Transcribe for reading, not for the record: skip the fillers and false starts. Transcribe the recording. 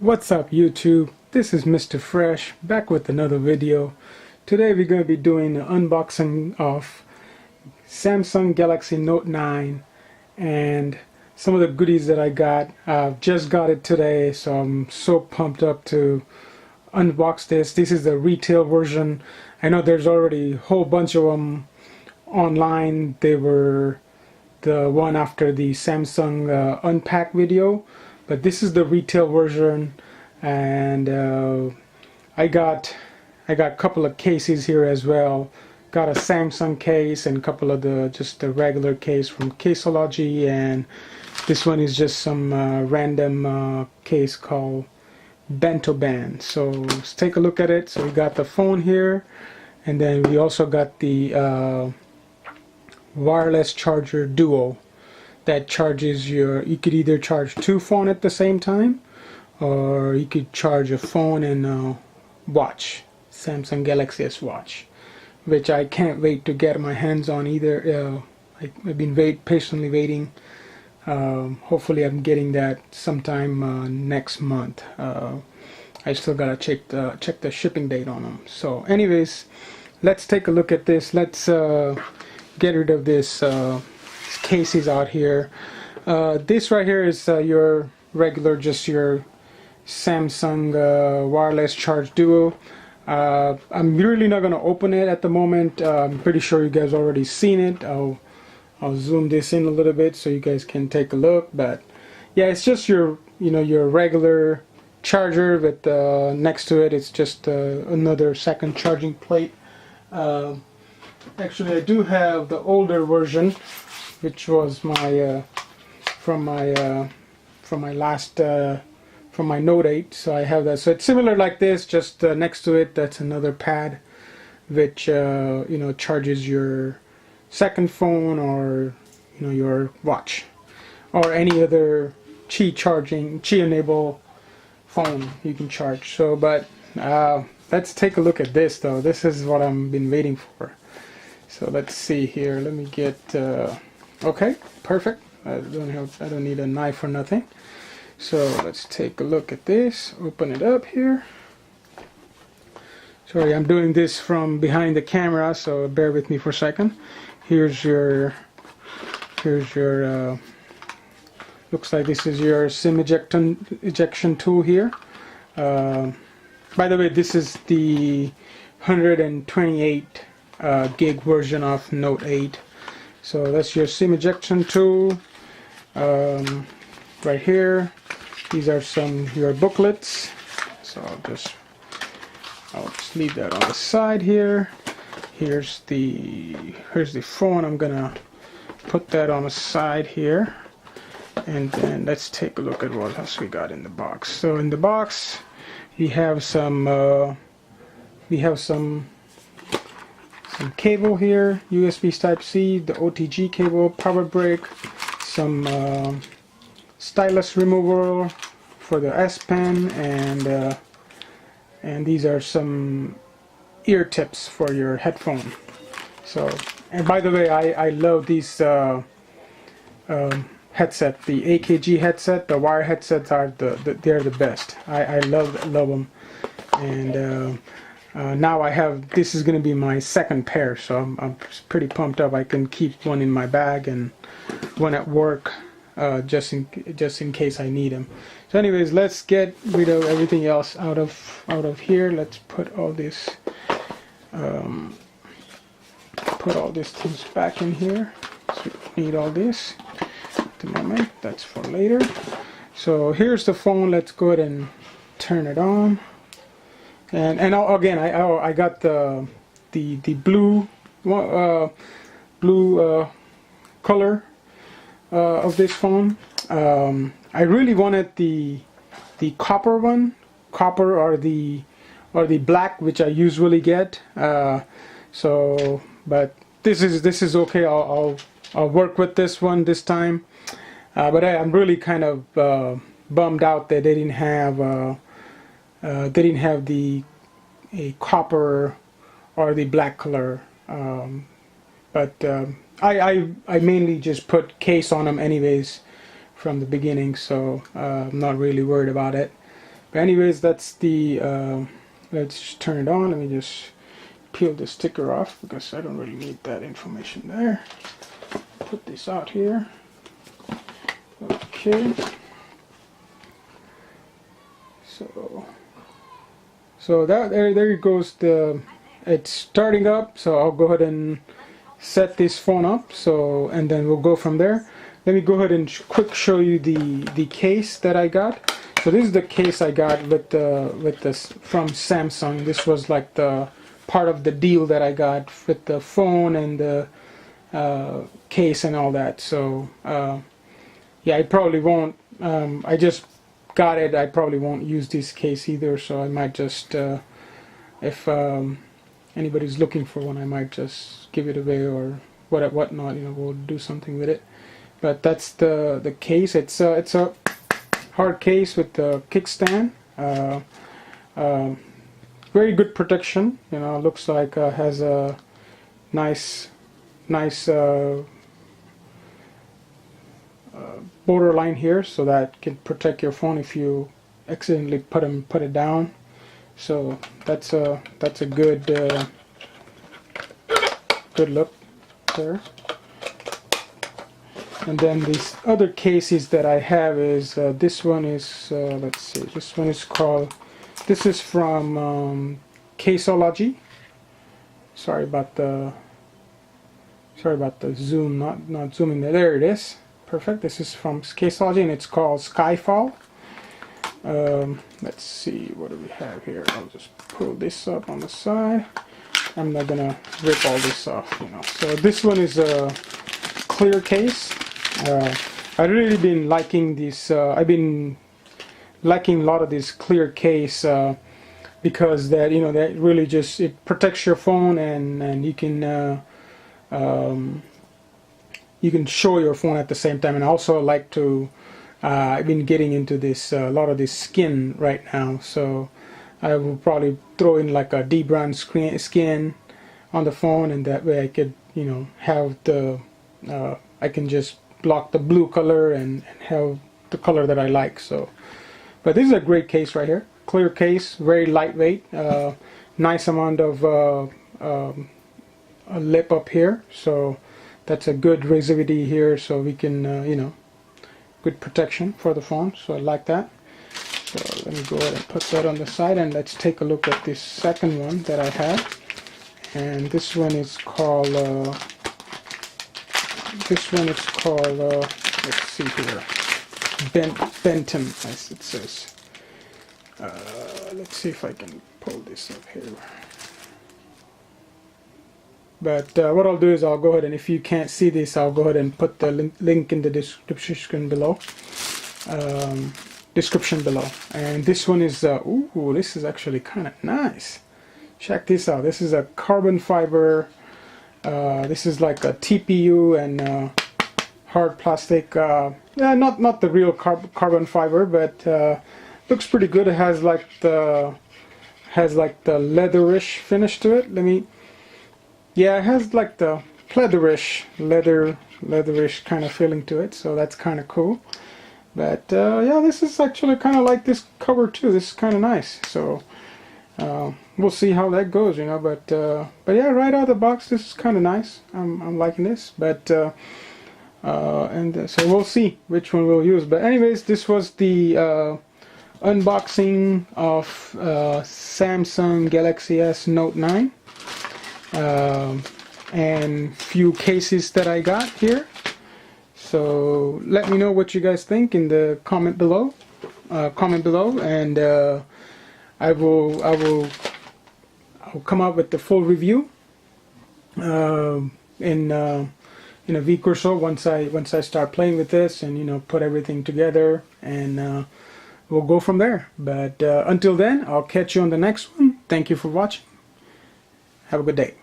What's up YouTube? This is Mr. Fresh back with another video. Today we're going to be doing an unboxing of Samsung Galaxy Note 9 and some of the goodies that I got. I've just got it today, so I'm so pumped up to unbox this. This is the retail version. I know there's already a whole bunch of them online. They were the one after the Samsung unpack video, but this is the retail version. And I got a couple of cases here as well. Got a Samsung case and a couple of just the regular case from Caseology, and this one is just some random case called Bento Band. So let's take a look at it. So we got the phone here, and then we also got the wireless charger duo that charges you could either charge two phones at the same time, or you could charge a phone and a watch, Samsung Galaxy S watch, which I can't wait to get my hands on either. I've been patiently waiting. Hopefully I'm getting that sometime next month. I still gotta check the shipping date on them. So anyways, let's take a look at this. Let's get rid of this cases out here. This right here is your regular, just your Samsung wireless charge duo. I'm really not going to open it at the moment. I'm pretty sure you guys already seen it. I'll zoom this in a little bit so you guys can take a look. But yeah, it's just your your regular charger with next to it, it's just another second charging plate. Actually, I do have the older version, which was my from my last from my Note 8. So I have that. So it's similar like this, just next to it that's another pad which charges your second phone, or your watch, or any other Qi enable phone you can charge. So but let's take a look at this though. This is what I've been waiting for. So let's see here. Let me get okay, perfect. I don't need a knife or nothing. So let's take a look at this. Open it up here. Sorry, I'm doing this from behind the camera, so bear with me for a second. Here's your looks like this is your SIM ejection tool here. By the way, this is the 128 gig version of Note 8. So that's your SIM ejection tool. Right here, these are your booklets. So I'll just leave that on the side here. Here's the phone. I'm gonna put that on the side here, and then let's take a look at what else we got in the box. So in the box we have some cable here, USB Type-C, the OTG cable, power brick, some stylus remover for the S Pen, and these are some ear tips for your headphone. So, and by the way, I love these headset, the AKG headset. The wire headsets are they're the best. I love them, and now I have, this is going to be my second pair, so I'm pretty pumped up. I can keep one in my bag and one at work, just in case I need them. So anyways, let's get rid of everything else out of here. Let's put all this things back in here. So we don't need all this at the moment. That's for later. So here's the phone. Let's go ahead and turn it on. And again, I got the blue color of this phone. I really wanted the copper one, or the black, which I usually get. So, but this is okay. I'll work with this one this time. But I'm really kind of bummed out that they didn't have a copper or the black color. But I mainly just put case on them anyways from the beginning, so I'm not really worried about it. But anyways, that's the let's just turn it on. Let me just peel the sticker off because I don't really need that information there. Put this out here. Okay. So that there goes it's starting up. So I'll go ahead and set this phone up. So and then we'll go from there. Let me go ahead and quick show you the case that I got. So this is the case I got with this from Samsung. This was like the part of the deal that I got with the phone and the case and all that. So yeah, I probably won't. I just got it. I probably won't use this case either. So I might just, if anybody's looking for one, I might just give it away or whatnot. You know, we'll do something with it. But that's the case. It's a hard case with the kickstand. Very good protection. You know, looks like has a nice borderline here, so that can protect your phone if you accidentally put it down. So that's a good look there. And then these other cases that I have is this one is let's see, this one is called, this is from Caseology. Sorry about the zoom, not zooming there. There it is. Perfect. This is from Caseology and it's called Skyfall. Let's see, what do we have here? I'll just pull this up on the side. I'm not gonna rip all this off, you know. So this one is a clear case. I've really been liking this. I've been liking a lot of this clear case because that, you know, that really just, it protects your phone and you can show your phone at the same time. And also like to I've been getting into this a lot of this skin right now, so I will probably throw in like a debronze skin on the phone, and that way I could, you know, have the I can just block the blue color and have the color that I like. So, but this is a great case right here, clear case, very lightweight, nice amount of a lip up here, so that's a good resivity here, so we can you know, good protection for the phone, so I like that. So let me go ahead and put that on the side, and let's take a look at this second one that I have. And this one is called let's see here, Bentham, as it says. Let's see if I can pull this up here. But what I'll do is I'll go ahead, and if you can't see this, I'll go ahead and put the link in the description below. And this one is ooh, this is actually kind of nice. Check this out. This is a carbon fiber. This is like a TPU and hard plastic. Yeah, not the real carbon fiber, but looks pretty good. It has like the leatherish finish to it. Yeah, it has like the leatherish kind of feeling to it, so that's kind of cool. But yeah, this is actually kind of like this cover too. This is kind of nice. So we'll see how that goes, you know. But yeah, right out of the box, this is kind of nice. I'm liking this. But so we'll see which one we'll use. But anyways, this was the unboxing of Samsung Galaxy S Note 9. And few cases that I got here. So let me know what you guys think in the comment below. And I'll come out with the full review in a week or so, once I start playing with this and, you know, put everything together, and we'll go from there. But until then, I'll catch you on the next one. Thank you for watching. Have a good day.